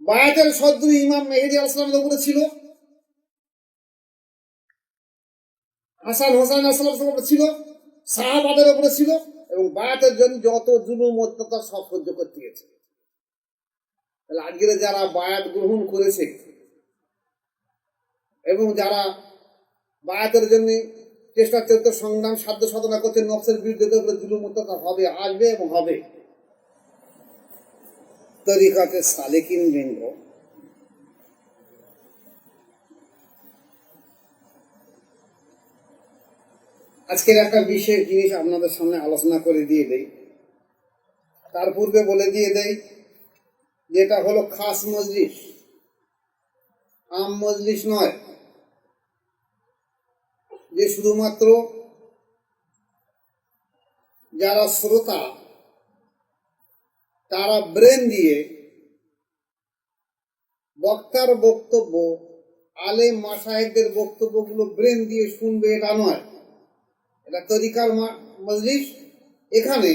বায়াতের সদ্দুর ইমাম মেহেদী আলাইহিস সালামের উপরে ছিল, হাসান হোসেন আলাইহিস সালামের উপরে ছিল, সাহাবাদের উপরে ছিল, এবং বায়াতের জন্য যত জুলুম অত্যাচার সব সহ্য করতে গেছে। তাহলে আজকের যারা বায়াত গ্রহণ করেছে এবং যারা বায়াতের জন্য চেষ্টা চলতে সংগ্রাম সাধ্য সাধনা করছে, নফসের বিরুদ্ধে জুলুম অত্যাচার হবে, আসবে এবং হবে। তরিকাতে সালেকিন বৃন্দ আজকের একটা বিশেষ জিনিস আপনাদের সামনে আলোচনা করে দিয়ে দেই। তার পূর্বে বলে দিয়ে দেই যেটা হলো খাস মজলিস, আম মজলিস নয়, যে শুধুমাত্র যারা শ্রোতা তারা ব্রেন দিয়ে বক্তার বক্তব্য, আলেম মাশায়েখদের বক্তব্যগুলো ব্রেন দিয়ে শুনবে, এটা নয়। এটা তরিকার মজলিস। এখানে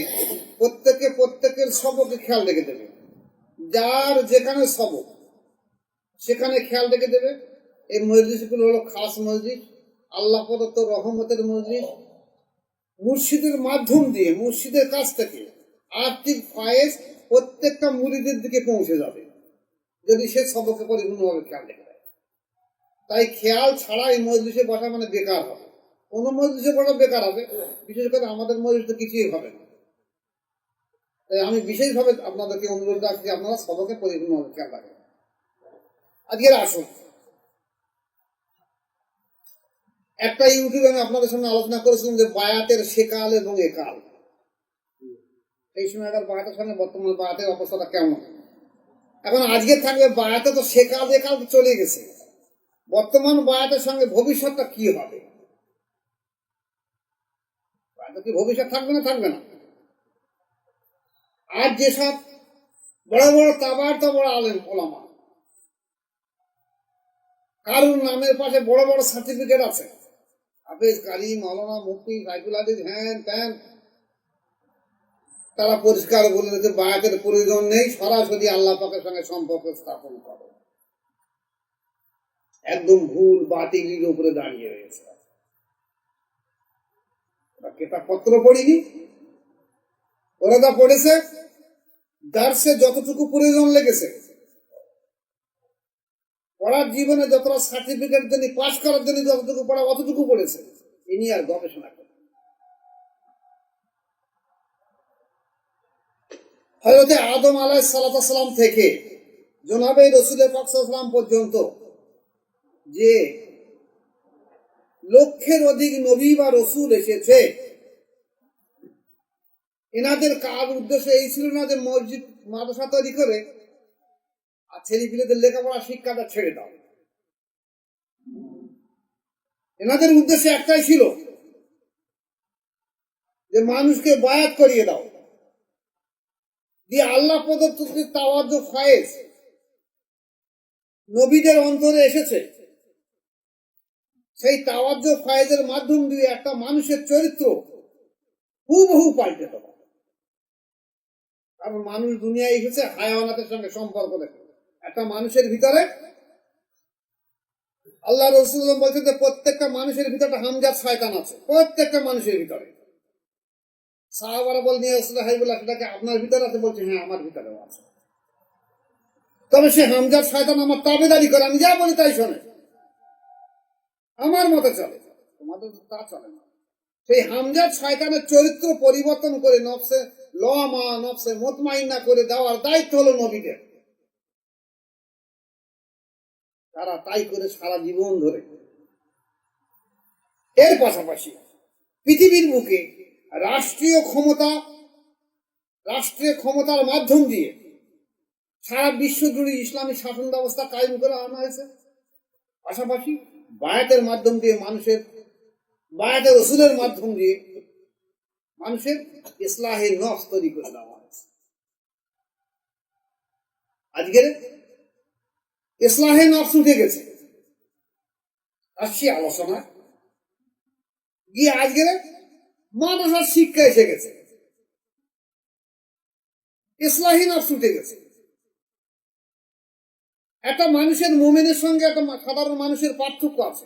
প্রত্যেকের সবকে খেয়াল রেখে দেবে, যার যেখানে সবক সেখানে খেয়াল রেখে দেবে। এই মজলিসগুলো হলো খাস মজলিস, আল্লাহ প্রদত্ত রহমতের মজলিস। মুর্শিদের মাধ্যম দিয়ে, মুর্শিদের কাছ থেকে আর্থিক ফায়েজ প্রত্যেকটা মুরিদের দিকে পৌঁছে যাবে যদি সে সবকে পরিপূর্ণভাবে খেয়াল রেখে দেয়। তাই খেয়াল ছাড়া এই মজলিসে বসা মানে বেকার হবে। কোনো মজলিসে বসা বেকার হবে, বিশেষ করে আমাদের মজলিস তো কিছুই হবে না। তাই আমি বিশেষভাবে আপনাদেরকে অনুরোধ রাখছি, আপনারা সবকে পরিপূর্ণভাবে খেয়াল রাখেন। আজকের আসুন, একটা ইউটিউবে আমি আপনাদের সামনে আলোচনা করেছিলাম যে বায়াতের সেকাল এবং একাল। এই সময়কার বায়াতের সঙ্গে বর্তমান বায়াতের অবস্থাটা কেমন। এখন আজকে থাকবে বায়াতে, তো সেকাল একাল তো চলে গেছে। বর্তমান বায়াতের সঙ্গে ভবিষ্যৎটা কি হবে? বায়াতে কি ভবিষ্যৎ থাকবে না? থাকবে না। আজ যেসব বড় বড় বড় আলেম ওলামা, কারুর নামের পাশে বড় বড় সার্টিফিকেট আছে, হাফেজ, কারি, মাওলানা, মুফতি, সাইফুল হাদিস, হ্যান ত্যান, তারা পরিষ্কার বলে দিতে বায়াতের প্রয়োজন নেই, সরাসরি আল্লাহ পাকের সঙ্গে সম্পর্ক স্থাপন করো। একদম ভুল বাতিলের উপরে দাঁড়িয়ে রয়েছে। কেতাব পত্র পড়িনি, ওরা যা পড়েছে দার্সে যতটুকু প্রয়োজন লেগেছে, পড়ার জীবনে যতটা সার্টিফিকেট জন্য, পাস করার জন্য যতটুকু পড়া অতটুকু পড়েছে, ইনি আর গবেষণা করেন। হযরত আদম আলাইহিস সালাম থেকে জনাবে রাসূল পাক সাল্লাল্লাহু আলাইহি ওয়াসাল্লাম পর্যন্ত যে লক্ষের অধিক নবী বা রসুল এসেছে, এনাদের কার উদ্দেশ্য এই ছিল না যে মসজিদ মাদ্রাসা তৈরি করে আর ছেলেপিলেদের লেখাপড়া শিক্ষাটা ছেড়ে দাও। এনাদের উদ্দেশ্য একটাই ছিল যে মানুষকে বায়াত করিয়ে দাও, দিয়ে আল্লাহ প্রদত্ত তাওয়াজ্জু ফায়েজ নবীদের অন্তরে এসেছে, সেই তাওয়াজ্জু ফায়েজের মাধ্যম দিয়ে একটা মানুষের চরিত্র হুবহু পাল্টে দেওয়া। কারণ মানুষ দুনিয়ায় এসেছে হায়াওয়ানাতের সঙ্গে সম্পর্ক রেখে। একটা মানুষের ভিতরে আল্লাহ রাসূল বলছেন যে প্রত্যেকটা মানুষের ভিতরে হামজাত শয়তান আছে, প্রত্যেকটা মানুষের ভিতরে। সাহাবারা বলেন, ইয়া রাসূলুল্লাহ, সেটাকে আপনার ভিতরে আছে? বলছে, হ্যাঁ, আমার ভিতরেও আছে। তবে সে হামজাত শয়তান আমার তাবেদারি করে, আমি যা বলি তাই শোনে, আমার মতে চলে, তোমাদের তা চলে না। সেই হামজাত শয়তানের চরিত্র পরিবর্তন করে নফসে লমা, নফসে মুতমাইন্না করে দেওয়ার দায়িত্ব হলো নবীদের। তারা তাই করে সারা জীবন ধরে। এর পাশাপাশি পৃথিবীর বুকে রাষ্ট্রীয় ক্ষমতার মাধ্যম দিয়ে সারা বিশ্ব জুড়ে ইসলামী শাসন ব্যবস্থা কায়েম করে আনা হয়েছে। পাশাপাশি বায়াতের মাধ্যম দিয়ে বায়াতের রাসূলের মাধ্যম দিয়ে মানুষের ইসলাহে নফস তৈরি করে দেওয়া হয়েছে। আজকের ইসলাহে নফস উঠে গেছে, আসছি আলোচনা গিয়ে আজকের মাদ্রাসার শিক্ষা এসে গেছে, ইসলাহি নফস উঠে গেছে। একটা মানুষের মুমিনের সঙ্গে একটা সাধারণ মানুষের পার্থক্য আছে।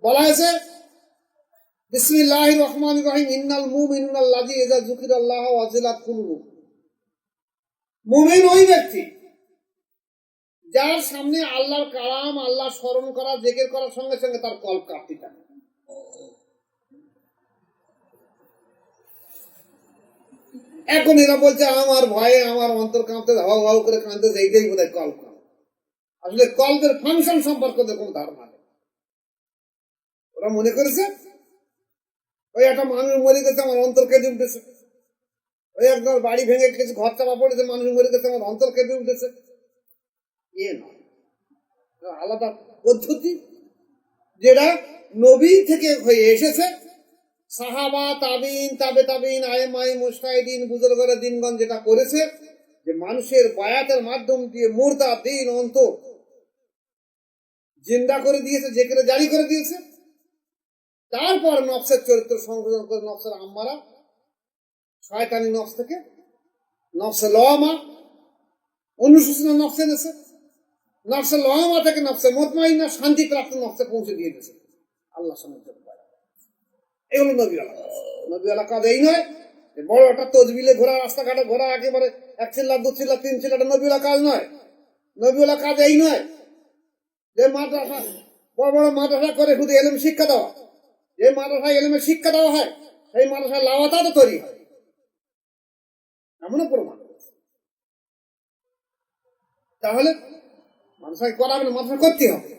বলা হয়েছে বিসমিল্লাহির রহমানির রহিম ইন্নাল মুমিনুনা আল্লাযী ইযা যুকিরাল্লাহু ওয়াজিলাত কুলুবুহুম। মুমিন ওই ব্যক্তি যার সামনে আল্লাহর কালাম, আল্লাহ স্মরণ করা, জিকির করার সঙ্গে সঙ্গে তার কল্প কাঁপতে থাকে। এখন এরা বলছে আমার ভয়ে আমার অন্তর কাঁপতে হাও হাও করে কাঁদতেছে, এইটাই বোধ হয় কল্প। আসলে কল্পের ফাংশন সম্পর্কে কোনো ধারণা নেই। ওরা মনে করেছে ওই একটা মানুষ মরে গেছে আমার অন্তর কেঁদে উঠেছে, ওই একদম বাড়ি ভেঙে কিছু ঘর চাপা পড়েছে মানুষ মরে গেছে আমার অন্তর কেঁদে উঠেছে। এ নয়, আলাদা পদ্ধতি যেটা নবী থেকে হয়ে এসেছে। সাহাবা, তাবিন, তাবে তাবিন, আয়েমাই, মুস্তাহিদিন, বুজুর্গরা দিনগণ যেটা করেছে, যে মানুষের বায়াতের মাধ্যম দিয়ে মুর্দা দিন অন্তর জিন্দা করে দিয়েছে, যেখানে জারি করে দিয়েছে। তারপর নফসের চরিত্র সংশোধন করে নফসের আম্মারা, শয়তানি নফস থেকে নফসে লওয়ামা, অনুশোচনা নফসে এনেছে, নফসে লওয়ামা থেকে নফসে মুতমাইন্না, শান্তি প্রাপ্ত নফসে পৌঁছে দিয়ে দিয়েছে আল্লাহ সমুদ্র। এগুলো নবীওয়ালা কাজ। নবীওয়ালা কাজ এই নয় বড় একটা তদবিলে ঘোরা, রাস্তাঘাটে ঘোরা, একেবারে এক চিল্লা, দু চিল্লা, তিন চিল্লাটা নবীওয়ালা কাজ নয়। নবীওয়ালা কাজ এই নয় যে মাদ্রাসা, বড় বড় মাদ্রাসা করে শুধু এলেম শিক্ষা দেওয়া। যে মাদ্রাসায় এলেমের শিক্ষা দেওয়া হয় সেই মাদ্রাসায় লাওয়াতা তো তৈরি হয়, এমনও প্রমাণ। তাহলে মাদ্রাসায় করা হবে না, মাদ্রাসা করতে হবে।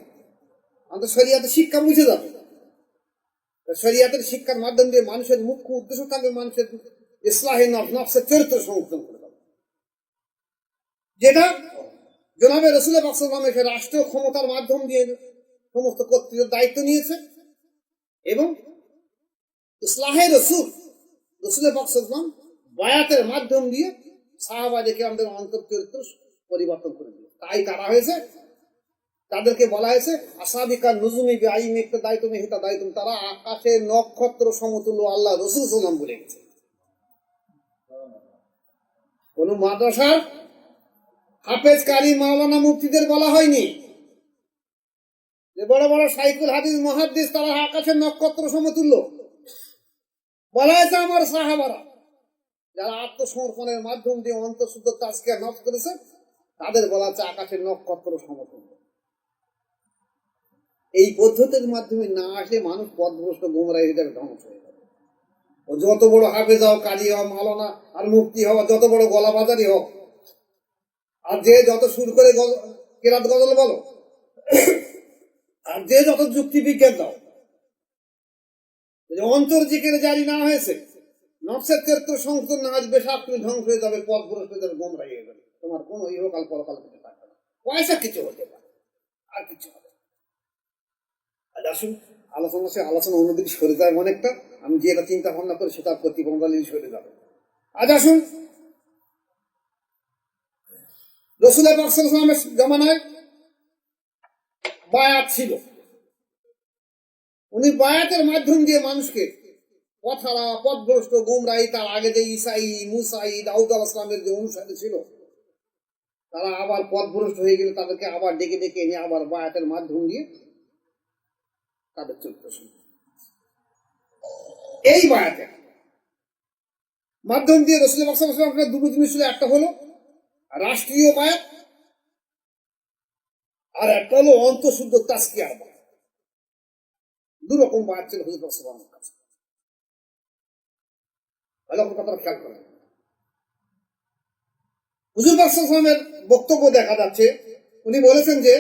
আমাদের শরিয়াতের শিক্ষা মুছে যাবে। শরিয়াতের শিক্ষার মাধ্যম দিয়ে মানুষের মুখ্য উদ্দেশ্য থাকবে মানুষের ইসলাহি নফসের চরিত্র সংশোধন করে দেবে, যেটা জনাবে রাসূল পাক সাল্লাল্লাহু আলাইহি ওয়াসাল্লাম রাষ্ট্রীয় ক্ষমতার মাধ্যম দিয়ে সমস্ত কর্তৃত্বের দায়িত্ব নিয়েছে। এবং ইসলাহের রাসূল পাক সাল্লাল্লাহু আলাইহি ওয়াসাল্লাম বায়াতের মাধ্যম দিয়ে সাহাবাদেরকে আমাদের অন্তর চরিত্র পরিবর্তন করে দিয়ে, তাই তারা হয়েছে, তাদেরকে বলা হয়েছে আসাবিকা নুজুমি বিআইনি ইক্তাদাইতুম ইহতাদাইতুম। তারা আকাশের নক্ষত্র সমতুল্য আল্লাহ রাসূল সাল্লাল্লাহু আলাইহি ওয়াসাল্লাম বলে গেছে। কোন মাদ্রাসার হাফেজ, কারি, মাওলানা, মুফতিদের বলা হয়নি যে বড় বড় শাইখুল হাদিস, মুহাদ্দিস তারা আকাশের নক্ষত্র সমতুল্য। বলা হয়েছে আমার সাহাবারা যারা আত্মসমর্পণের মাধ্যম দিয়ে অন্তঃশুদ্ধ তাজকিয়া নফস করেছে, তাদের বলা হচ্ছে আকাশের নক্ষত্র সমতুল্য। এই পদ্ধতির মাধ্যমে না আসে মানুষ পথভ্রষ্ট, গোমরাহি হিসেবে ধ্বংস হয়ে যাবে। ও যত বড় হাফেজ হও, কারি হও, মাওলানা আর মুফতি হও, যত বড় গলাবাজারি হোক, আর যে যত সুর করে কেরাত গজল বলো, আর যে যত যুক্তি বিজ্ঞান দাও, অন্তর জিকির জারি না হয়েছে, নফসের চরিত্র সংশোধন না আসবে, সব তুমি ধ্বংস হয়ে যাবে, পথভ্রষ্ট হয়ে যাবে, গোমরাহি হয়ে যাবে। তোমার কোনো ইহকাল পরকাল থেকে থাকবে না, পয়সা কিছু হতে পারে, আর কিছু হবে। আসুন আলোচনা অন্যদিকে সরে যায় অনেকটা, আমি যেটা চিন্তা ভাবনা করি সেটা প্রতিবন্ধী সরে যাবে। আজ আসুন রাসূল পাক সাল্লাল্লাহু আলাইহি ওয়াসাল্লামের জামানায় বায়াত ছিল। উনি বায়াতের মাধ্যম দিয়ে মানুষকে পথহারা, পথভ্রষ্ট, গুমরাহি, তার আগে যে ঈসাই, মুসাই, দাউদ আলাইহিস সালামের যে অনুসারী ছিল, তারা আবার পথভ্রষ্ট হয়ে গেলে তাদেরকে আবার ডেকে ডেকে এনে আবার বায়াতের মাধ্যম দিয়ে তাদের চরিত্র। এই বায়াতের মাধ্যম দিয়ে রাসূল পাক সাল্লাল্লাহু আলাইহি ওয়াসাল্লাম দুটো জিনিস ছিল, একটা হলো রাষ্ট্রীয় বায়াত, আর একটা হলো অন্তঃশুদ্ধ তাজকিয়ার বায়াত। দুরকম বায়াত ছিল হুজুর পাক সাল্লাল্লাহু আলাইহি ওয়াসাল্লামের কাছে। ভালো কথা খেয়াল করেন। হুজুর পাক সাল্লাল্লাহু আলাইহি ওয়াসাল্লামের বক্তব্য দেখা যাচ্ছে, উনি বলেছেন যে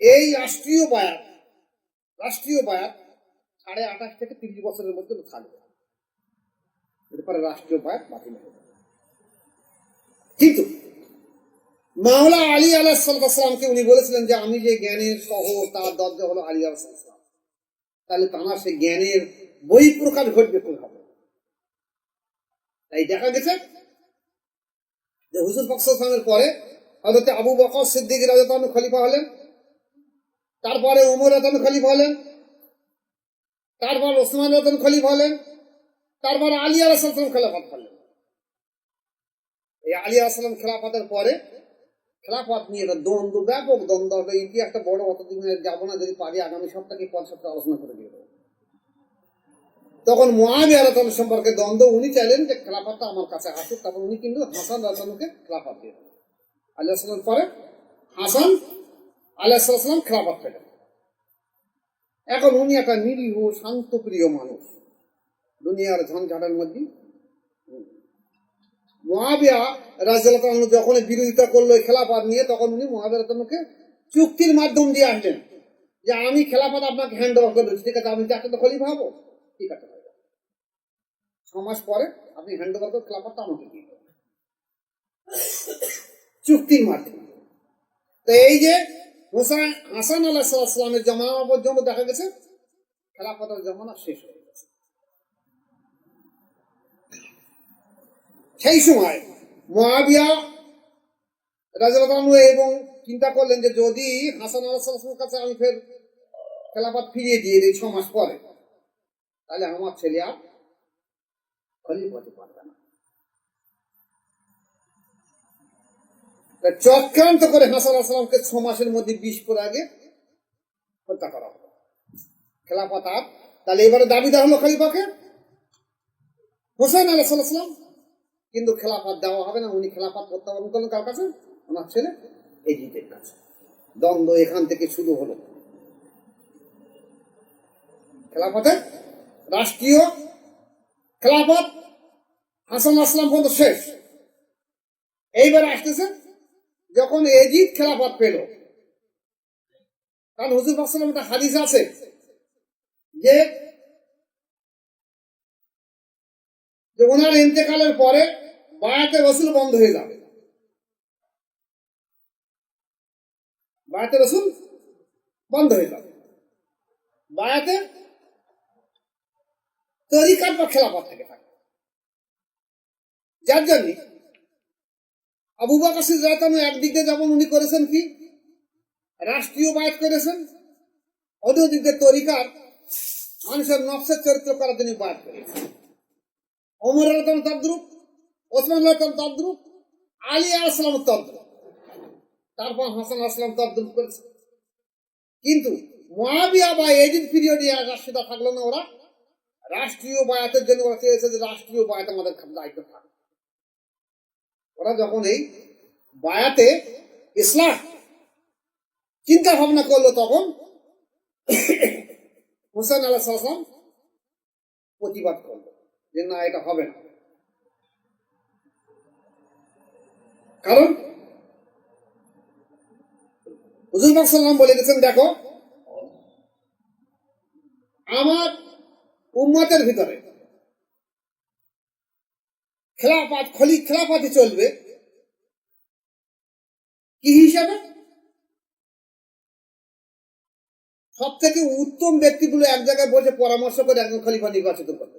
এই রাষ্ট্রীয় বায়াত 28 থেকে 30 বছরের মধ্যে থাকবে, এরপরে রাষ্ট্রীয় বায়াত বাতিল হবে। কিন্তু মাওলা আলী আলাইহিস সালামকে উনি বলেছিলেন যে আমি যে জ্ঞানের শহর, তার দরজা হলো আলী আলাইহিস সালাম, তাহলে তাঁর সেই জ্ঞানের বহিঃপ্রকাশ ঘটবে কোন হবে। তাই দেখা গেছে যে হুজুর পাক সাল্লাল্লাহু আলাইহি ওয়াসাল্লামের পরে হযরত আবু বকর সিদ্দিক রাদিয়াল্লাহু আনহু খলিফা হলেন, তারপরে ওমর রাদিয়াল্লাহু আনহু খলিফা হলেন, তারপর ওসমান রাদিয়াল্লাহু আনহু খলিফা হলেন, তারপর আলী আলাইহিস সালাম খেলাফত করলেন। এই আলী আসসালাম খেলাফতের পরে খেলাফত নিয়ে একটা দ্বন্দ্ব, ব্যাপক দ্বন্দ্ব, ইতিহাসটা বড়, অতদিন যাবো না, যদি পারি আগামী সপ্তাহে পর সপ্তাহে আলোচনা করে দিয়ে দেবো। তখন মুআবিয়া রাদিয়াল্লাহু আনহু সম্পর্কে দ্বন্দ্ব, উনি চাইলেন যে খেলাফতটা আমার কাছে আসুক, তারপর উনি কিন্তু হাসান রাদিয়াল্লাহু আনহুকে খেলাফত দিয়ে দেন। আলী আসসালামের পরে হাসান আলাইহিস সালাম খেলাফত পেলেন। এখন উনি একটা নিরীহ শান্তপ্রিয় মানুষ, দুনিয়ার ঝঞ্ঝাটের মধ্যে। মুআবিয়া রাদিয়াল্লাহু আনহু যখন বিরোধিতা করলো খেলাফত নিয়ে, তখন উনি মুআবিয়া রাদিয়াল্লাহু আনহুকে চুক্তির মাধ্যম দিয়ে আসলেন যে আমি খেলাফত আপনাকে হ্যান্ড ওভার করে দিচ্ছি, ঠিক আছে, আমি যাকে তো খলিফা হবো, ঠিক আছে, 6 মাস পরে আপনি হ্যান্ড ওভার করে খেলাফতটা আমাকে দিয়ে দেবেন, চুক্তির মাধ্যমে। তো এই যে হাসান আলাইহিস সালামের জামানা পর্যন্ত দেখা গেছে খেলাফতের জামানা শেষ হয়ে গেছে। সেই সময় মুআবিয়া রাদিয়াল্লাহু আনহু এবং চিন্তা করলেন যে যদি হাসান আলাইহিস সালামের কাছে আমি ফের খেলাফত ফিরিয়ে দিয়ে দিই 6 মাস পরে, তাহলে আমার ছেলে আর খলিফা হতে পারবে না। চক্রান্ত করে হাসান আলাইহিস সালামকে 6 মাসের মধ্যে 20 পর আগে হত্যা করা হলো। খেলাফত আর তাহলে এবারে দাবিদার হলো খলিফাকে হোসেন আলাইহিস সালাম, কিন্তু খেলাফত দেওয়া হবে না। উনি খেলাফত প্রত্যাবর্তন করলেন কার কাছে? ওনার ছেলে এজিদের কাছে। দ্বন্দ্ব এখান থেকে শুরু হলো। খেলাফতের রাষ্ট্রীয় খেলাফত হাসান আসলাম পর্যন্ত শেষ। এইবার আসতেছে যখন এজিদ খেলাফত পেল, কারণ হুজুর পাক সাল্লাল্লাহু আলাইহি ওয়াসাল্লাম একটা হাদিস আছে যে ওনার ইন্তেকালের পরে বায়াতে রসুল বন্ধ হয়ে যাবে। বায়াতে রসুল বন্ধ হয়ে যাবে। বায়াতে তরিকাত বা খেলাফত থেকে থাকে। যার জন্য আবু বকর সিদ্দিক রাদিয়াল্লাহু আনহু একদিকে যেমন উনি করেছেন কি রাষ্ট্রীয় বায়াত করেছেন, অন্যদিকে তরিকার মানুষের নফসের চরিত্র করার জন্য বায়াত করেছেন। ওমর রাদিয়াল্লাহু আনহু তদ্রুপ, ওসমান রাদিয়াল্লাহু আনহু তদ্রুপ, আলী আলাইহিস সালাম তদ্রুপ, তারপর হাসান আলাইহিস সালাম তদ্রুপ করেছে। কিন্তু মুআবিয়া বা এজিদ পিরিয়ডে রাষ্ট্রটা থাকলো না। ওরা রাষ্ট্রীয় বায়াতের জন্য ওরা চেয়েছে যে রাষ্ট্রীয় বায়াত আমাদের দায়িত্ব থাকবে। ওরা যখন এই বায়াতে ইসলাহ চিন্তা ভাবনা করলো, তখন হোসেন আলাইহিস সালাম প্রতিবাদ করলো যে না, এটা হবে না। কারণ হুজুর পাক সাল্লাল্লাহু আলাইহি ওয়াসাল্লাম বলে গেছেন, দেখো আমার উম্মতের ভিতরে খেলাফতই চলবে কি হিসাবে? সব থেকে উত্তম ব্যক্তিগুলো এক জায়গায় বসে পরামর্শ করে একজন খলিফা নির্বাচিত করবে।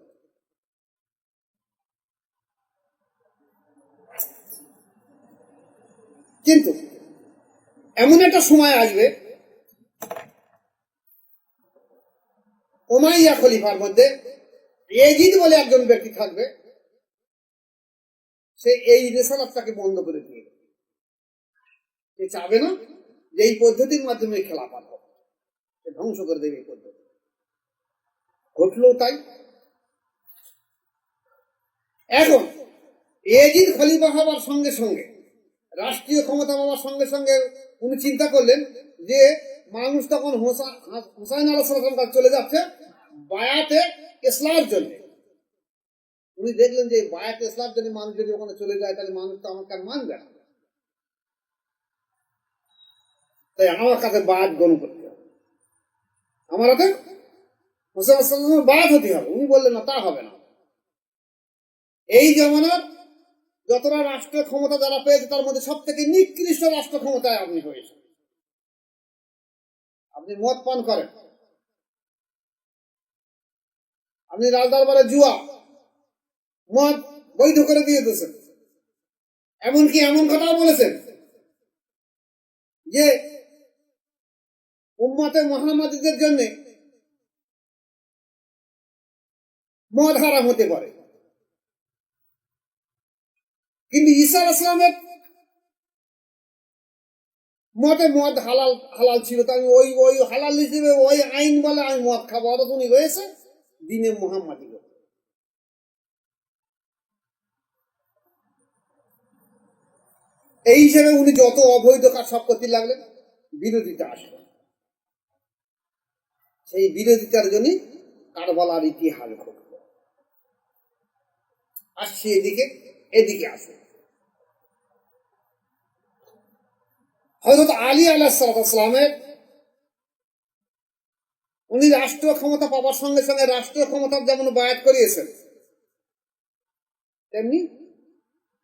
কিন্তু এমন একটা সময় আসবে উমাইয়া খলিফার মধ্যে এজিদ বলে একজন ব্যক্তি থাকবে, সে এই রেসালাতটাকে বন্ধ করে দিয়ে দেবে। সে চাবে না যে এই পদ্ধতির মাধ্যমে খেলাফত হবে, সে ধ্বংস করে দেবে এই পদ্ধতি। ঘটলো তাই। এখন এজিদ খলিফা হবার সঙ্গে সঙ্গে, রাষ্ট্রীয় ক্ষমতা পাওয়ার সঙ্গে সঙ্গে উনি চিন্তা করলেন যে মানুষ তখন হুসাইন আলাইহিস সালাম কাছে চলে যাচ্ছে বায়াতে ইসলামের জন্য। উনি দেখলেন যে বায়াতে ইসলামের জন্য মানুষ যদি ওখানে চলে যায়, তাহলে মানুষ তো আমাকে আর মানবে না। তাই আমার কাছে বায়াত গ্রহণ করতে হবে, আমার হাতে হুসাইন আলাইহিস সালামের বায়াত হতে হবে। উনি বললেন না, তা হবে না। এই জমানার যতটা রাষ্ট্রের ক্ষমতা যারা পেয়েছে, তার মধ্যে সব থেকে নিকৃষ্ট রাষ্ট্র ক্ষমতায় আপনি হয়েছে। আপনি মদ পান করেন, আপনি রাজদরবারে জুয়া মদ বৈধ করে দিয়ে দিয়েছেন, এমনকি এমন কথাও বলেছেন যে উম্মতে মুহাম্মাদীদের জন্য মদ হারাম হতে পারে। কিন্তু ঈসা আলাইহিস সালামের মতে মদ হালাল হালাল ছিল, তাই ওই ওই হালাল হিসেবে ওই আইন বলে আমি মদ খাবো, অথচ উনি রয়েছে দিনে মুহাম্মাদি। এই হিসেবে উনি যত অবৈধ কাজ সব করতে লাগলেন, বিরোধিতা আসলো। সেই বিরোধিতার জন্য কারবালার ইতিহাস ঘটল। আসছি এদিকে আসে হযরত আলী আলাইহিস সালামের, উনি রাষ্ট্রীয় ক্ষমতা পাওয়ার সঙ্গে সঙ্গে রাষ্ট্রীয় ক্ষমতার যেমন বায়াত করিয়েছেন, তেমনি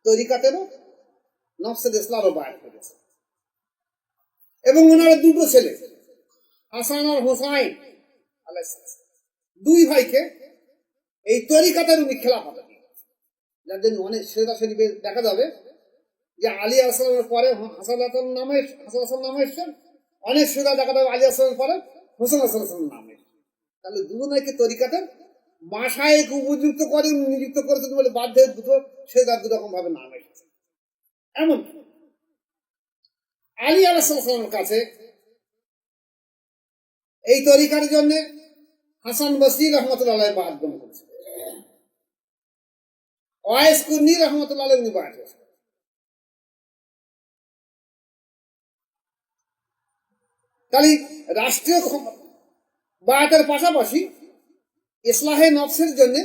তরিকাতেরও নফসে ইসলামও বায়াত করেছেন। এবং ওনার দুটো ছেলে হাসান আর হোসাইন আলাইহিস সালাম, দুই ভাইকে এই তরিকাতের উনি খেলাফত দিয়েছেন। যার জন্য অনেক সেরা শরীফে দেখা যাবে যে আলী আলাইহিস সালামের পরে হাসান নামে এসছেন, অনেক সেরা দেখা যাবে আলী আলাইহিস সালামের পরে হোসেন আলাইহিস সালামের নামে। তাহলে দুজনকে তরিকাতের মাশায়েখ উপযুক্ত করে নিযুক্ত করেছেন বলে বাধ্য দুটো সেরা দুরকম ভাবে নাম এসেছে। এমন আলী আলাইহিস সালামের কাছে এই তরিকার জন্য হাসান বসরি রহমতুল্লাহ আলাইহি বায়াত গ্রহণ করেছেন, ওয়াইস কুরনি রহমতুল্লাহ আলাইহি উনি বায়াত করেছেন। তাহলে রাষ্ট্রীয় বায়াতের পাশাপাশি ইসলাহে নফসের জন্য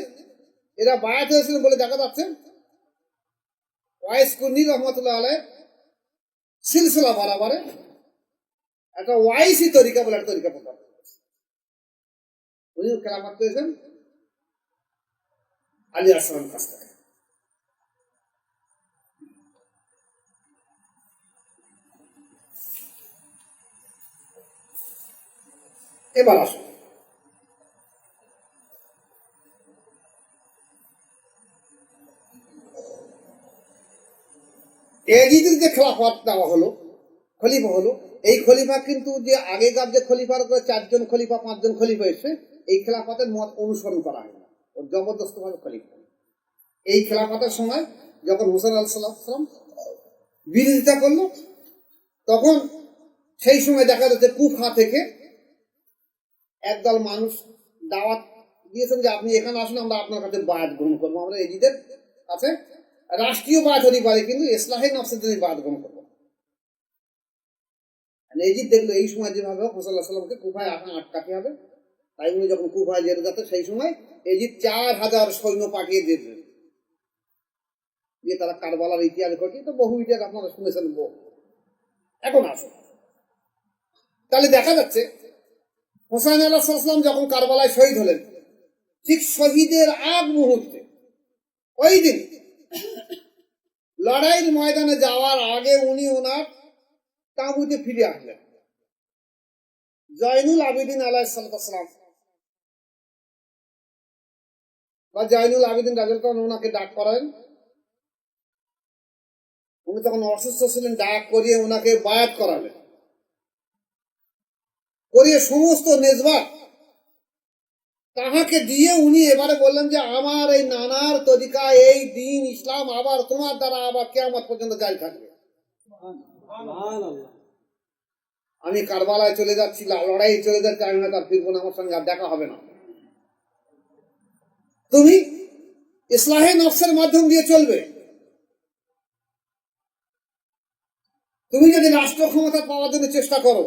এরা বায়াত হয়েছিলেন বলে দেখা যাচ্ছে। ওয়াইস কুরনি রহমতুল্লাহ আলাইহি সিলসিলা বরাবরে একটা ওয়াইসি তরিকা বলে একটা তরিকা প্রদান করেছেন। উনিও খেলাফত করেছেন আলী আলাইহিস সালামের কাছ থেকে। এবার আসুন এজিদের যে খেলাফত দেওয়া হলো, খলিফা হলো, এই খলিফা কিন্তু যে আগেকার যে খলিফার করে 4 জন খলিফা 5 জন খলিফা এসে এই খেলাফতের মত অনুসরণ করা হয় না, ও জবরদস্ত ভাবে খলিফা। এই খেলাফতের সময় যখন হুসাইন আলাইহিস সালাম বিরোধিতা করলো, তখন সেই সময় দেখা যাচ্ছে কুফা থেকে একদল মানুষ দাওয়াত দিয়েছেন যে আপনি এখানে আসুন, আমরা আপনার কাছে বায়াত গ্রহণ করবো। আমরা এজিদের কাছে রাষ্ট্রীয় বায়াত হতে পারে, কিন্তু ইসলাহে নফসের জন্য বায়াত গ্রহণ করবো। এজিদ দেখলো এই সময় যেভাবে হোসেন আলাইহিস সালামকে কুফায় আটকাতে হবে, তাই উনি যখন কুফায় যেতে যাচ্ছে সেই সময় এজিদ 4000 সৈন্য পাঠিয়ে দিয়েছেন, দিয়ে তারা কারবালার ইতিহাস ঘটে। তো বহু ইতিহাস আপনারা শুনেছেন বহু। এখন আসুন, তাহলে দেখা যাচ্ছে হোসাইন আলাইহিস সালাম যখন কারবালায় শহীদ হলেন, ঠিক শহীদের আগ মুহূর্তে ওই দিন লড়াইয়ের ময়দানে যাওয়ার আগে উনি ওনার তাঁবুতে ফিরে আসলেন। জয়নুল আবেদিন আলাইহিস সালাম বা জয়নুল আবেদিন রাদিয়াল্লাহু আনহু ওনাকে ডাক করেন। উনি তখন অসুস্থ ছিলেন, ডাক করিয়ে ওনাকে বায়াত করালেন, করিয়ে সমস্ত নেজবাত তাহাকে দিয়ে উনি এবারে বললেন যে আমার এই নানার তরিকা, এই দিন ইসলাম আবার তোমার দ্বারা আবার কিয়ামত পর্যন্ত জারি থাকবে। আমি কারবালায় চলে যাচ্ছি, লড়াই চলে যাচ্ছি, আমি হয়তো আর ফিরবো না, আমার সঙ্গে আর দেখা হবে না। তুমি ইসলাহে নফসের মাধ্যম দিয়ে চলবে। তুমি যদি রাষ্ট্র ক্ষমতা পাওয়ার জন্য চেষ্টা করো,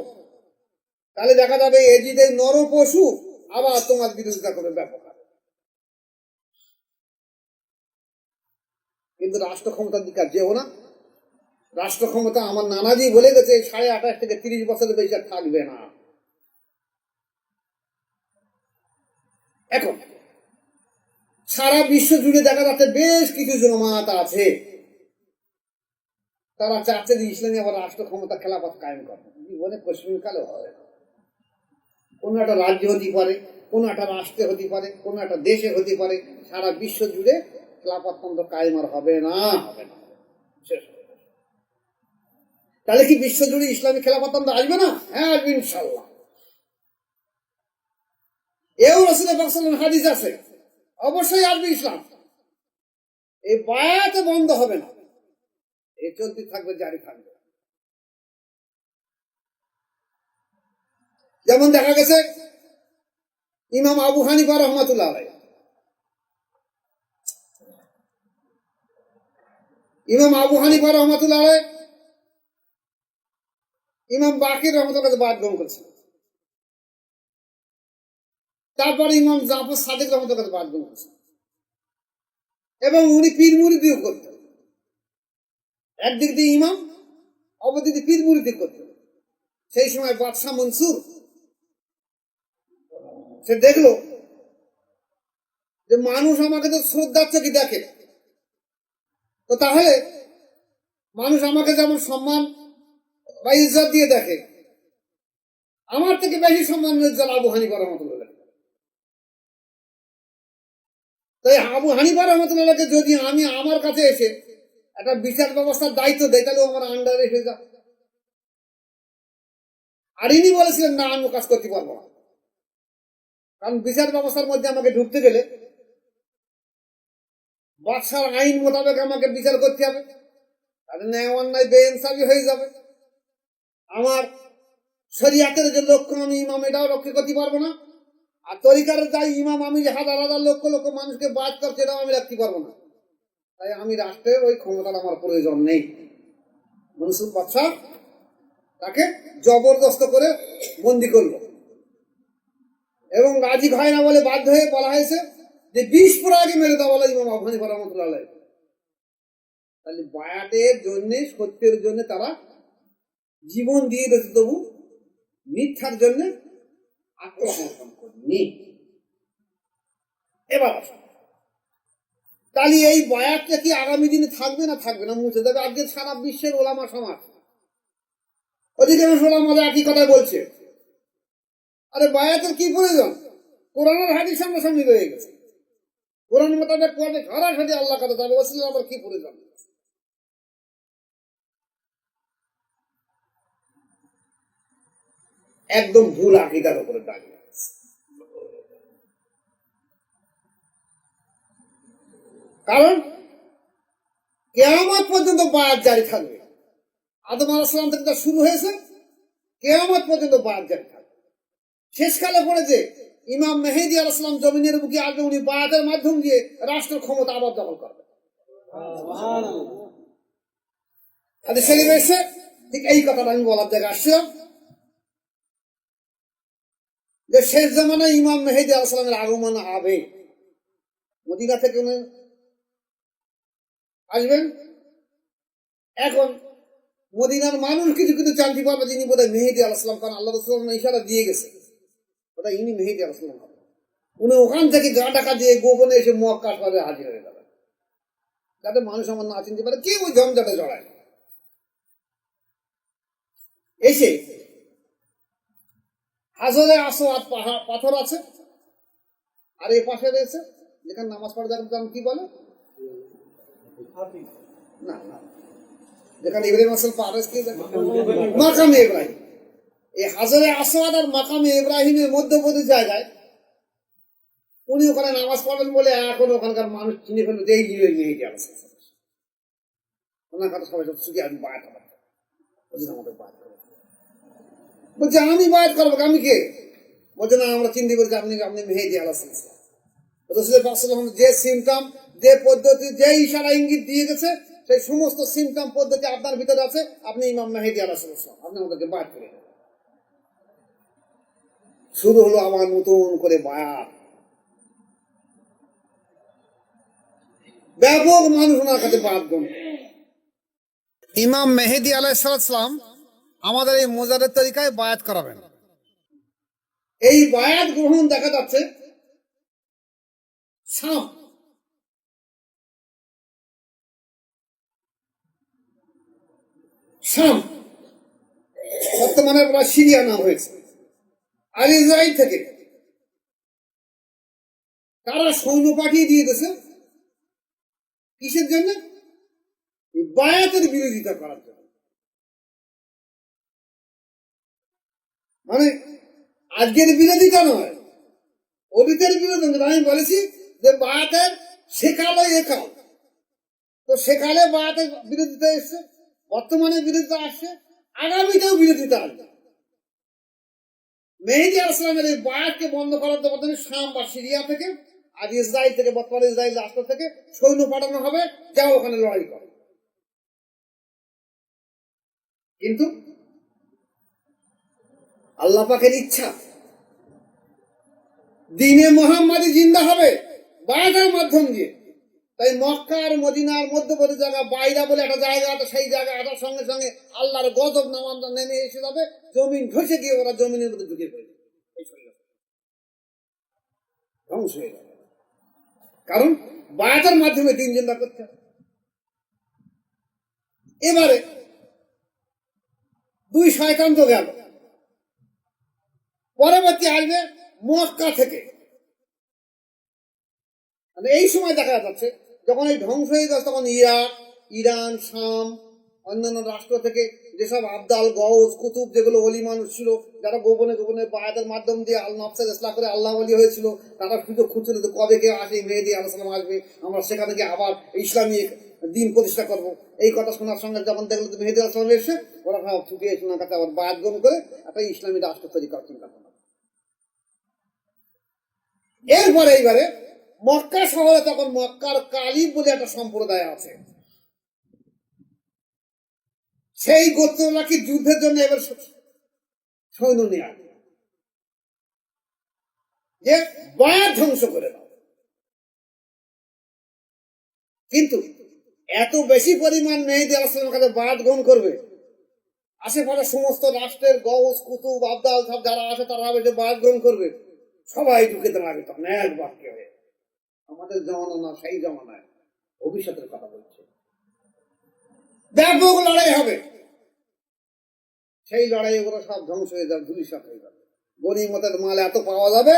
তাহলে দেখা যাবে এজিদের নর পশু আবার তোমার বিরোধিতা করবে ব্যাপক। কিন্তু রাষ্ট্র ক্ষমতার দিকে যেও না। রাষ্ট্র ক্ষমতা আমার নানাজি বলে গেছে 28.5 থেকে 30 বছরের বেশি আর থাকবে না। এখন সারা বিশ্ব জুড়ে দেখা যাচ্ছে বেশ কিছু জমাত আছে, তারা চাচ্ছে যে ইসলামী আবার রাষ্ট্র ক্ষমতা খেলাফত কায়েম করে। জীবনে কোশ্চিনকালে হয়, কোনো একটা রাজ্য হতে পারে, কোনো একটা রাষ্ট্রে হতে পারে, কোনো একটা দেশে হতে পারে, সারা বিশ্ব জুড়ে খেলাফত তন্ত্র কায়েম আর হবে না, হবে না, শেষ হবে। তাহলে কি বিশ্ব জুড়ে ইসলামী খেলাফত তন্ত্র আসবে না? হ্যাঁ আসবে ইনশাআল্লাহ। এও রাসূলুল্লাহ সাল্লাল্লাহু আলাইহি ওয়াসাল্লাম হাদিস আছে, অবশ্যই আসবে ইসলাম। এই বায়াত বন্ধ হবে না। চলতে থাকবে, জারি থাকবে। যেমন দেখা গেছে ইমাম আবু হানিফা রহমাতুল্লাহ আলাইহি, ইমাম আবু হানিফা রহমাতুল্লাহ আলাইহি ইমাম বাকির রহমতুল্লাহ কাছে বাদ গ্রহণ করেছেন। তারপরে ইমাম জাফর সাদিক রহমতুল্লাহ কাছে বাদ গ্রহণ করেছেন, এবং উনি পীর মুরিদিও করতেন। একদিক দিয়ে ইমাম, অপরদিক দিয়ে পীর মুরিদি করতেন। সেই সময় বাদশাহ মনসুর সে দেখলো যে মানুষ আমাকে তো শ্রদ্ধার চোখে দেখে, তো তাহলে মানুষ আমাকে যেমন সম্মান বা ইজ্জত দিয়ে দেখে, আমার থেকে বেশি সম্মান ইজ্জত আবু হানিফা রহমতুল্লাহ। তাই আবু হানিফা রহমতুল্লাহকে যদি আমি আমার কাছে এসে একটা বিচার ব্যবস্থার দায়িত্ব দেয়, তাহলে আমার আন্ডারে এসে যা। আর ইনি বলেছিলেন না, আমি কাজ করতে পারবো না, কারণ বিচার ব্যবস্থার মধ্যে আমাকে ঢুকতে গেলে বাদশার আইন মোতাবেক আমাকে বিচার করতে হবে, তাহলে ন্যায় অন্যায় বেইনসাফি হয়ে যাবে। আমার শরিয়াতের যে লক্ষ্য আমি ইমাম, এটাও রক্ষা করতে পারবো না। আর তরিকার যাই ইমাম, আমি যে হাজার হাজার লক্ষ লক্ষ মানুষকে বাদ করছি, এটাও আমি রাখতে পারবো না। তাই আমি রাষ্ট্রের ওই ক্ষমতার আমার প্রয়োজন নেই। মনসুর বাদশাহ তাকে জবরদস্ত করে বন্দি করলো, এবং রাজি হয় না বলে বাধ্য হয়ে বলা হয়েছে যে 20 পুরা আগে মেরে দেওয়া বলে ইমাম আবু হানিফা রহমাতুল্লাহ আলাইহি। তাহলে বায়াতের জন্য, সত্যের জন্য তারা জীবন দিয়ে দিয়েছে, তবু মিথ্যার জন্য আত্মসমর্পণ করেনি। এবার তাহলে এই বায়াতটা কি আগামী দিনে থাকবে না থাকবে না, মুছে দেবে? আজকে সারা বিশ্বের ওলামা সমাজ, অধিকাংশ ওলামারা একই কথা বলছে, আরে বায়াতের কি প্রয়োজন? কোরআনের হাদিস সামনাসামনি রয়ে গেছে, কোরআন মোতাবেক করবে, সরাসরি আল্লাহ কথা যাবে, ওসিলা আবার কি প্রয়োজন? একদম ভুল আকীদার উপরে দাঁড়িয়ে। কারণ কিয়ামত পর্যন্ত বায়াত জারি থাকবে। আদম আলাইহিস সালাম থেকে তা শুরু হয়েছে, কিয়ামত পর্যন্ত বায়াত জারি থাকবে। শেষকালে পড়ে যে ইমাম মেহেদী আলাইহিস সালাম জমিনের বুকে আসবে, উনি বায়াতের মাধ্যম দিয়ে রাষ্ট্রের ক্ষমতা আবার দখল করবে। হাদিস শরীফে এসে ঠিক এই কথাটা আমি বলার জায়গায় আসছিলাম যে শেষ জামানায় ইমাম মেহেদী আলাইহিস সালামের আগমন হবে, মদিনা থেকে উনি আসবেন। এখন মদিনার মানুষ কিছু কিছু জানতে পারবে যিনি বোধহয় মেহেদী আলাইহিস সালাম, কারণ আল্লাহ রাসূল ইশারা দিয়ে গেছে বোধহয় ইনি মেহেদী আলাইহিস সালাম হবে। উনি ওখান থেকে গা টাকা দিয়ে গোপনে এসে মক্কা শহরে হাজির হয়ে যাবেন, যাতে মানুষ আমার না চিনতে পারে, কেউ ঝঞ্ঝাটে জড়ায়। এসে হাজরে আসওয়াদ পাথর আছে, আর এই পাশে রয়েছে যেখানে নামাজ পড়ে দেখেন কি বলে না না, যেখানে ইব্রাহিম আসল পারেস কি মাকামে ইব্রাহিম। এই হাজরে আসওয়াদ আর মাকামে ইব্রাহিমের মধ্যবর্তী জায়গায় উনি ওখানে নামাজ পড়েন বলে এখন ওখানকার মানুষ চিনে ফেলল যে এই মেহেদী আলাইহিস সালাম। ওনার কথা সবাই শুধু আমি বায়াত করবো, আমাদের বায়াত করবো, বলছে আমি বায়াত করবো, আমি কে? বলছে না, আমরা চিনতে পারছি আপনি মেহেদী আলাইহিস সালাম। রাসূলুল্লাহ সাল্লাল্লাহু আলাইহি ওয়াসাল্লাম যে সিমটম, যে পদ্ধতি, যে ইশারা ইঙ্গিত দিয়ে গেছে, সেই সমস্ত সিমটম পদ্ধতি আপনার ভিতরে আছে, আপনি ইমাম মেহেদী আলাইহিস সালাম, আপনি আমাদেরকে বায়াত করে। শুরু হলো আমার নতুন করে বায়াত, ব্যাপক মানুষ ওনার কাছে বায়াত গ্রহণ। ইমাম মেহেদী আলাইহিস সালাম আমাদের এই মোজাদের তরিকায় বায়াত করাবেন। এই বায়াত গ্রহণ দেখা যাচ্ছে শাম, বর্তমানে সিরিয়া নাম হয়েছে, আর ইসরায়েল থেকে তারা সৈন্য পাঠিয়ে দিয়ে দিয়েছে কিসের জন্য? বায়াতের বিরোধিতা করার জন্য। মানে আজকের বিরোধিতা নয়, অতীতের বিরোধিতা। আমি বলেছি যে বায়াতের সেকালে একাল, তো সেকালে বায়াতের বিরোধিতা এসছে, বর্তমানে বিরোধিতা আসছে, আগামীতেও বিরোধিতা আসবে। মেহেদী আলাইহিস সালামের এই বায়াতকে বন্ধ করার জন্য শাম বা সিরিয়া থেকে আর ইসরায়েল থেকে, বর্তমানে ইসরায়েল রাষ্ট্র থেকে সৈন্য পাঠানো হবে, যাও ওখানে লড়াই করো। কিন্তু আল্লাহ পাকের ইচ্ছা দ্বীনে মুহাম্মাদি জিন্দা হবে বায়াতের মাধ্যম দিয়ে। তাই মক্কা আর মদিনার মধ্যবর্তী জায়গা বাইরা বলে একটা জায়গা আছে, সেই জায়গা আসার সঙ্গে সঙ্গে আল্লাহর গজব নামাজ নেমে এসে যাবে, জমিন ধসে গিয়ে ওরা জমিনের মধ্যে ঢুকে পড়বে, ধ্বংস হয়ে যাবে। কারণ বায়াতের মাধ্যমে দিন জিন্দা করতে হবে। এবারে দুই শয়তান তো গেল, পরবর্তী আসবে মক্কা থেকে। এই সময় দেখা যাচ্ছে যখন এই ধ্বংস হয়ে যাচ্ছে, তখন ইরাক, ইরান, শাম, অন্যান্য রাষ্ট্র থেকে যেসব আবদাল, গৌস, কুতুব, যেগুলো অলি মানুষ ছিল, যারা গোপনে গোপনে বায়াতের মাধ্যম দিয়ে আল নফসের ইসলাম করে আল্লাহ ওলি হয়েছিল, তারা সুযোগ খুঁজছিল তো কবে কে আসে, মেহেদী আলাইহিস সালাম আসবে, আমরা সেখানে গিয়ে আবার ইসলামী দিন প্রতিষ্ঠা করবো। এই কথা শোনার সঙ্গে যখন দেখলো তো মেহেদী আলাইহিস সালাম এসে, ওরা ছুটে এসে ওনার কাছে আবার বায়াত গ্রহণ করে একটা ইসলামী রাষ্ট্র তৈরি করার চিন্তা করলো। এরপরে এইবারে মক্কা শহরে তখন মক্কার কালিব বলে একটা সম্প্রদায় আছে, সেই গোত্ররা কি যুদ্ধের জন্য এবার সৈন্য নিয়ে আসবে যে বায়াত ধ্বংস করে দাও। কিন্তু এত বেশি পরিমাণ মেহেদী আলাইহিস সালামের কাছে বায়াত গ্রহণ করবে, আশেপাশে সমস্ত রাষ্ট্রের গৌস, কুতুব, আবদাল সব যারা আছে তারা এসে বায়াত গ্রহণ করবে, সবাই ঢুকে দাঁড়াবে তখন এক বাক্যে হয়ে। আমাদের জমানা না, সেই জমানায় ভবিষ্যতের কথা বলছে, ব্যাপক লড়াই হবে। সেই লড়াই ওগুলো সব ধ্বংস হয়ে যাবে, ধূলিসাৎ হয়ে যাবে। গনিমতের মাল এত পাওয়া যাবে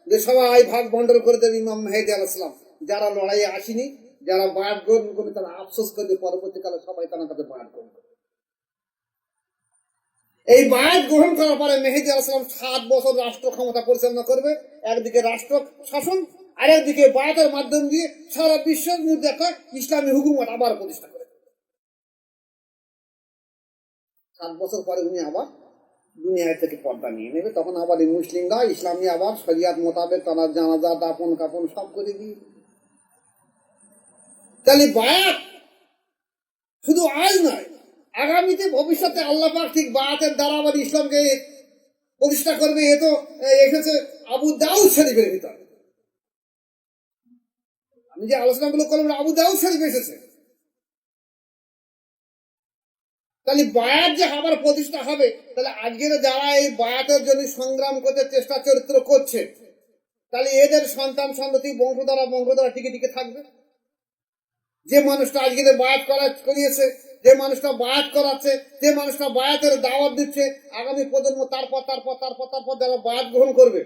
যে সবাই ভাগ বন্টন করে দেবে ইমাম মেহেদী আলাইহিস সালাম। যারা লড়াইয়ে আসেনি, যারা বায়াত গ্রহণ করবে, তারা আফসোস করবে, পরবর্তীকালে সবাই তার কাছে বায়াত গ্রহণ করবে। এই বায়াত গ্রহণ করার পরে মেহেদী আলাইহিস সালাম 7 বছর রাষ্ট্র ক্ষমতা পরিচালনা করবে। একদিকে রাষ্ট্র শাসন, আর একদিকে বায়াতের মাধ্যম দিয়ে সারা বিশ্বের মধ্যে একটা ইসলামী হুকুমত আবার প্রতিষ্ঠা করে। 7 বছর পরে উনি আবার দুনিয়া থেকে পর্দা নিয়ে নেবে, তখন আবার এই মুসলিমরা ইসলামী আবার শরিয়াত মোতাবেক তারা জানাজা, দাফন কাফন সব করে দিয়ে। তাহলে বায়াত শুধু আজ নয়, আগামীতে ভবিষ্যতে আল্লাহ পাক ঠিক বায়াতের দ্বারা আবার ইসলামকে প্রতিষ্ঠা করবে। এ তো এসেছে আবু দাউদ শরীফের ভিতরে। আমি যে আলোচনাগুলো করলাম আবু দাউদ শরীফ এসেছে। তাহলে বায়াত যে আবার প্রতিষ্ঠা হবে, তাহলে আজকের যারা এই বায়াতের জন্য সংগ্রাম করতে চেষ্টা চরিত্র করছে, তাহলে এদের সন্তান সন্ততি বংশধারা টিকে টিকে থাকবে। যে মানুষটা আজকে বায়াত করিয়েছে, যে মানুষটা বায়াত করাচ্ছে, যে মানুষটা বায়াতের দাওয়াত দিচ্ছে, আগামী প্রজন্ম তারপর যারা বায়াত গ্রহণ করবে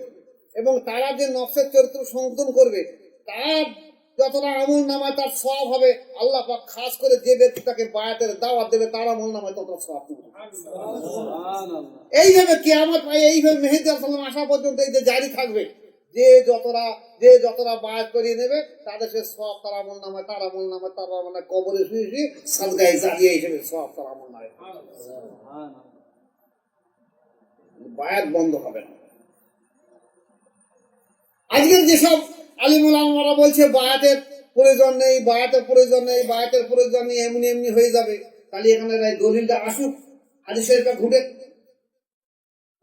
এবং তারা যে নফসের চরিত্র সংশোধন করবে, তার যতটা আমল নামায় তার সওয়াব হবে। আল্লাহ পাক খাস করে যে ব্যক্তি তাকে বায়াতের দাওয়াত দেবে, তার আমল নামায় ততটা সওয়াব হবে। এইভাবে কিয়ামত পাই, এইভাবে মেহেদী আলাইহিস সালাম আসা পর্যন্ত এই যে জারি থাকবে। যে যতটা বায়াত করিয়ে নেবে, তাদের সে সওয়াব তার আমল নামায়, কবরে শুয়ে শুয়ে সাদগায়ে জারিয়া হিসেবে সওয়াব তার আমল নামায়। বায়াত বন্ধ হবে না। আজকের যেসব আলিম ওলামারা বলছে বায়াতের প্রয়োজন নেই, এমনি হয়ে যাবে, তাহলে এখানে দলিলটা আসুক, হাদিস শরীফটা ঘুরে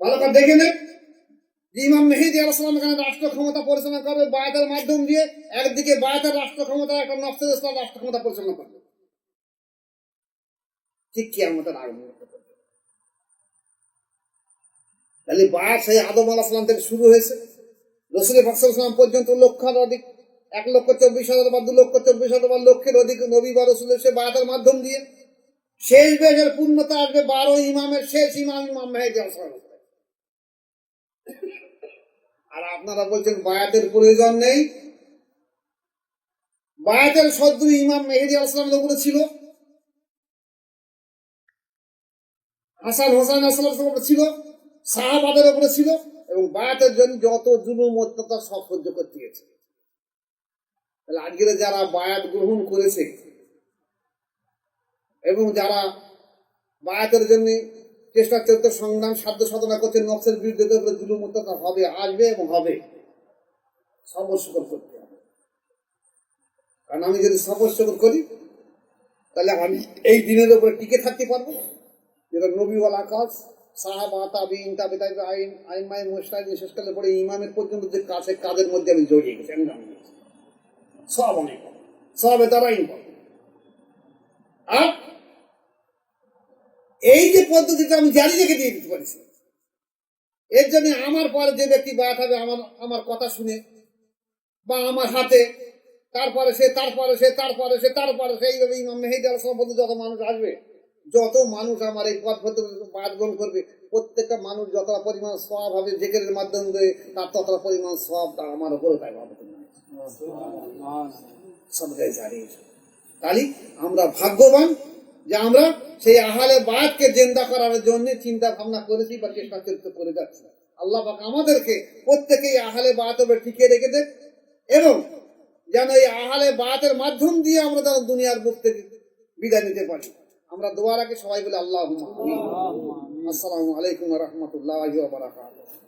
ভালো করে দেখে নেন। ইমাম মেহেদী আলাইহিস সালাম এখানে রাষ্ট্র ক্ষমতা পরিচালনা করবে বায়াতের মাধ্যম দিয়ে। একদিকে বায়াতের রাষ্ট্র ক্ষমতা, একটা নফসের ইসলাম রাষ্ট্র ক্ষমতা পরিচালনা করবে, ঠিক কিয়ামতের আগে। তাহলে বায়াত সেই আদম আলাইহিস সালাম থেকে শুরু হয়েছে, রাসূল পাক সাল্লাল্লাহু আলাইহি ওয়াসাল্লাম পর্যন্ত লক্ষার অধিক, 1,24,000 বা 2,24,000 বা লক্ষের অধিক নবী বা রাসূলের সে বায়াতের মাধ্যম দিয়ে। শেষ বেশের পূর্ণতা আসবে 12 ইমামের শেষ ইমাম মেহেদী আলাইহিস সালাম। আর আপনারা বলছেন বায়াতের প্রয়োজন নেই। বায়াতের সদ্য ইমাম মেহেদী আলাইহিস সালামের উপরে ছিল, হাসান হোসেন আলাইহিস সালামের উপরে ছিল, সাহাবাদের উপরে ছিল, এবং বায়াতের জন্য যত জুলুম অত্যাচার সব সহ্য করতে গেছে। আজকের যারা বায়াত গ্রহণ করেছে এবং যারা বায়াতের জন্য চেষ্টা চলতে সংগ্রাম সাধ্য সাধনা করছে, নকশের বিরুদ্ধে জুলুম অত্যাচার হবে, আসবে এবং হবে। সবর শুকর করতে হবে, কারণ আমি যদি সবর শুকর করি তাহলে আমি এই দিনের উপরে টিকে থাকতে পারবো। যেটা নবীওয়াল আকাশ সাহাবা তাবিন তাবে তাবে আইন আইমাই মুস্তাহিদ বিশেষ করে পরে ইমামের পর্যন্ত যে কাছে কাজের মধ্যে আমি জড়িয়ে গেছি, আমি জানি সব অনেক সব দ্বারাই আর এই যে পদ্ধতিটা আমি জারি রেখে দিয়ে দিতে পারছি। এর জন্য আমার পরে যে ব্যক্তি বায়াত হবে আমার কথা শুনে বা আমার হাতে, তারপরে সে এইভাবে ইমাম মেহেদী আলাইহিস সালাম পর্যন্ত যত মানুষ আসবে, যত মানুষ আমার এই পথ বায়াত গ্রহণ করবে, প্রত্যেকটা মানুষ যতটা পরিমাণ সওয়াব হবে জিকিরের মাধ্যমে, তার ততটা পরিমাণ সওয়াব তার আমার উপরে তাই হবে সবটাই জারি। তাহলে আমরা ভাগ্যবান যে আমরা সেই আহলে বায়াতকে জিন্দা করার জন্য চিন্তা ভাবনা করেছি বা চেষ্টা করে যাচ্ছি। আল্লাহ পাক আমাদেরকে প্রত্যেকেই আহলে বায়াত উপরে টিকিয়ে রেখে দেন এবং যেন এই আহলে বায়াতের মাধ্যম দিয়ে আমরা যেন দুনিয়ার বুক থেকে বিদায় নিতে পারি। আমরা দোয়া রাখি সবাই বলে আল্লাহুম্মা আমিন। আসসালামু আলাইকুম ওয়া রাহমাতুল্লাহি ওয়া বারাকাতুহু।